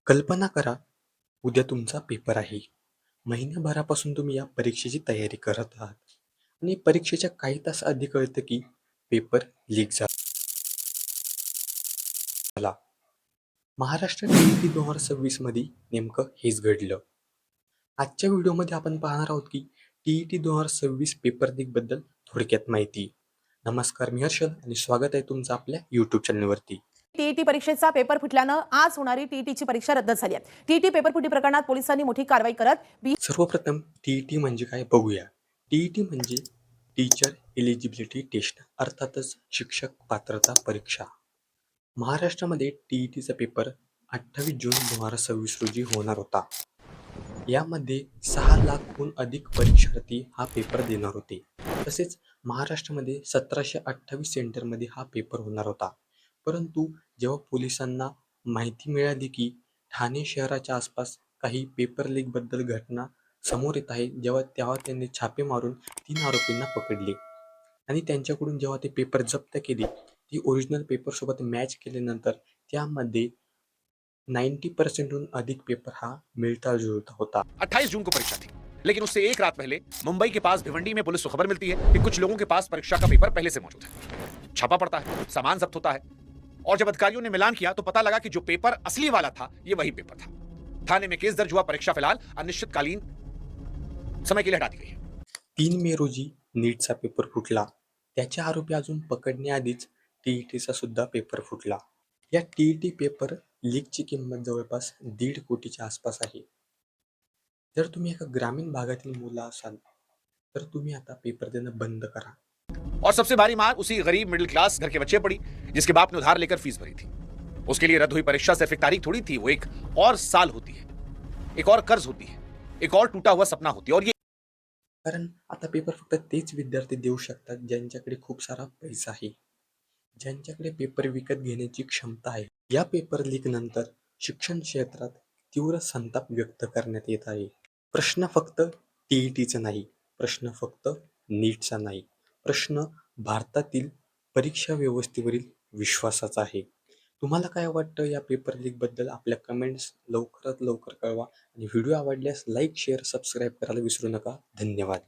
कल्पना करा, उद्या तुमचा पेपर आहे. महिन्याभरापासून तुम्ही या परीक्षेची तयारी करत आहात आणि परीक्षेच्या काही तास आधी कळतं की पेपर लीक झाला. महाराष्ट्र टी 2026 मध्ये नेमकं हेच घडलं. आजच्या व्हिडिओमध्ये आपण पाहणार आहोत की टी 2026 पेपर लीक बद्दल थोडक्यात माहिती. नमस्कार, मी हर्षल आणि स्वागत आहे तुमचं आपल्या यूट्यूब चॅनलवरती. टीईटी परीक्षेचा पेपर फुटल्यानं आज होणारी टीईटीची परीक्षा रद्द झाली आहे. टीईटी पेपर फुटी प्रकरणात पोलिसांनी मोठी कारवाई करत सर्वप्रथम टीईटी म्हणजे काय बघूया. टीईटी म्हणजे टीचर एलिजिबिलिटी टेस्ट, अर्थातच शिक्षक पात्रता परीक्षा. महाराष्ट्रामध्ये टीईटीचा पेपर 28 जून 2026 रोजी होणार होता. यामध्ये 6 लाखहून अधिक परीक्षार्थी हा पेपर देणार होते. तसेच महाराष्ट्रामध्ये 1728 सेंटरमध्ये हा पेपर होणार होता. परंतु जेव्हा पोलिसांना माहिती मिळाली की ठाणे शहराच्या आसपास काही पेपर लीकबद्दल घटना समोर येत आहे, तेव्हा त्यांनी छापे मारून 3 आरोपींना पकडले आणि त्यांच्याकडून जेव्हा ते पेपर जप्त केले, ती ओरिजिनल पेपरसोबत मॅच केल्यानंतर त्यामध्ये 90% अधिक पेपर हा मिलता जुलता होता. 28 जून को परीक्षा थी, लेकिन उससे एक रात पहले मुंबई के पास भिवंडी में पुलिस को खबर मिलती है कि कुछ लोगों के पास परीक्षा का पेपर पहले से मौजूद है। छापा पड़ता है, सामान जब्त होता है और जब अधिकारियों ने मिलान किया तो पता लगा कि जो पेपर असली वाला था ये वही पेपर था। थाने में केस दर्ज हुआ। परीक्षा फिलहाल अनिश्चितकालीन समय के लिए हटा दी गई है। 3 मे रोजी नीटचा पेपर फुटला. त्याचे आरोपी अजून पकडण्याआधीच टीईटीचा सुद्धा पेपर फुटला. या टीईटी पेपर लीकची किंमत जवळपास 1.5 कोटीच्या आसपास आहे. जर तुम्ही एका ग्रामीण भागातील मुलं असाल तर तुम्ही आता पेपर देणं बंद करा. और सबसे भारी मार उसी गरीब मिडिल क्लास घर के बच्चे पड़ी जिसके बाप ने उधार लेकर फीस भरी थी। उसके लिए रद्द हुई परीक्षा सिर्फ एक तारीख थोड़ी थी, वो एक और साल होती है, एक और कर्ज होती है, एक और टूटा हुआ सपना होती है। और ये कारण आता पेपर फक्त तेच विद्यार्थी देऊ शकतात ज्यांच्याकडे खूप सारा पैसा आहे, ज्यांच्याकडे पेपर विकत घेण्याची क्षमता आहे. या पेपर लीक नंतर शिक्षण क्षेत्रात तीव्र संताप व्यक्त करण्यात येत आहे. प्रश्न फक्त टीईटीचा नाही, प्रश्न फक्त नीटचा नाही, प्रश्न भारतातील परीक्षा व्यवस्थेवरील विश्वासाचा आहे. तुम्हाला काय वाटतं या पेपर लीक बद्दल? आपल्या कमेंट्स लवकरात लवकर कळवा आणि व्हिडिओ आवडल्यास लाईक, शेअर, सबस्क्राईब करायला विसरू नका. धन्यवाद.